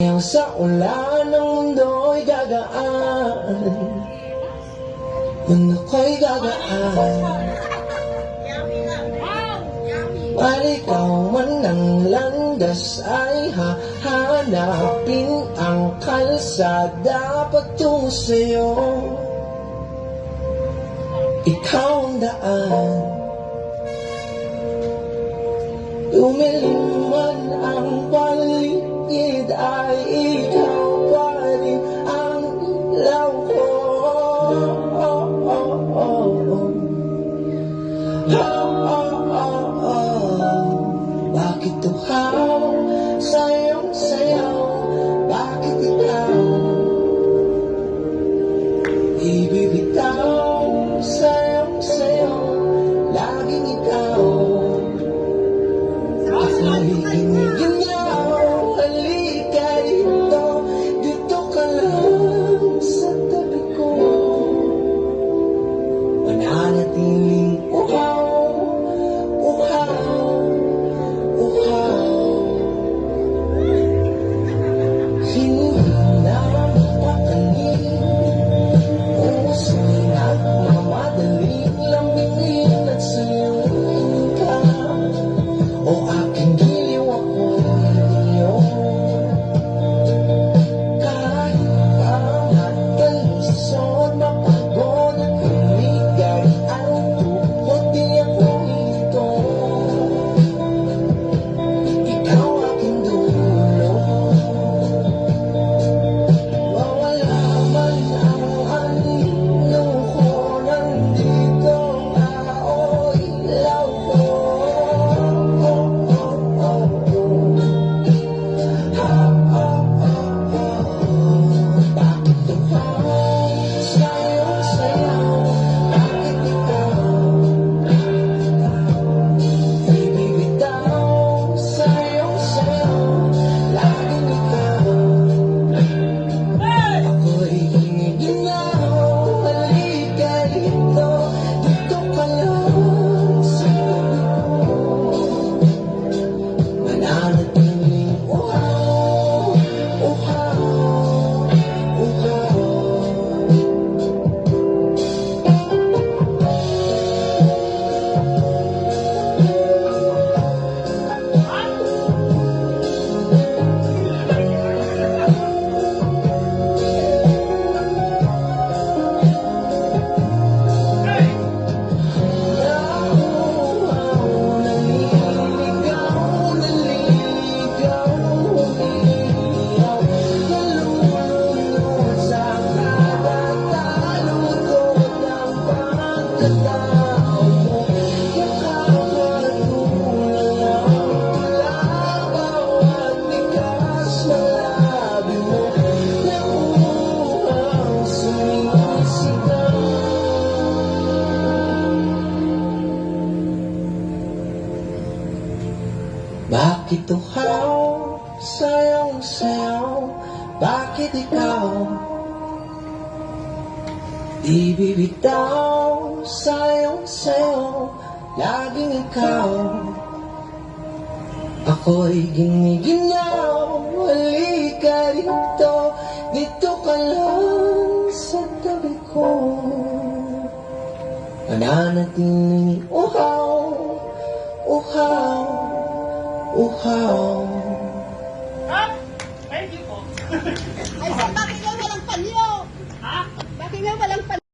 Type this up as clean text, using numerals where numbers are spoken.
Yang sa ulan ng mundo'y gagaan, mundo ko'y gagaan. Malikaw man ang landas ay hahanapin ang kalsada patungo sa'yo. Ikaw ang daan, lumilim man ang paligid ay ikaw pa rin ang ilaw ko. Bakit tuhaw sa iyong sayaw? Bakit ikaw ibibitaw sa iyong sayaw? Laging ikaw ako'y giniginaw. Halika dito, dito ka lang sa tabi ko. Mananatiling uhaw, uhaw, uhaw. Hinihina mapakanin, puso'y nagmamadaling lambingin at sayangin ka. O aking giliw ako'y iyo, kahit pa matalisod, mapagod at humigay ang tuhod, di ako ito. Ikaw aking dulo, wawala man ang anino ko, nandito nga o ilaw ko. Bakit tuhaw sa iyong sayaw? Bakit ikaw ibibitaw sa iyong sayaw? Laging ikaw ako'y giniginaw. Halika dito, dito ka lang sa tabi ko. Mananatiling uhaw, uhaw, uhaw. Bakit tuhaw sa iyong sayaw? Bakit ikaw ibibitaw sa iyong sayaw? Laging ikaw ako'y giniginaw. Halika dito, dito ka lang sa tabi ko. Mananatiling uhaw, uhaw, uhaw. Thank you po.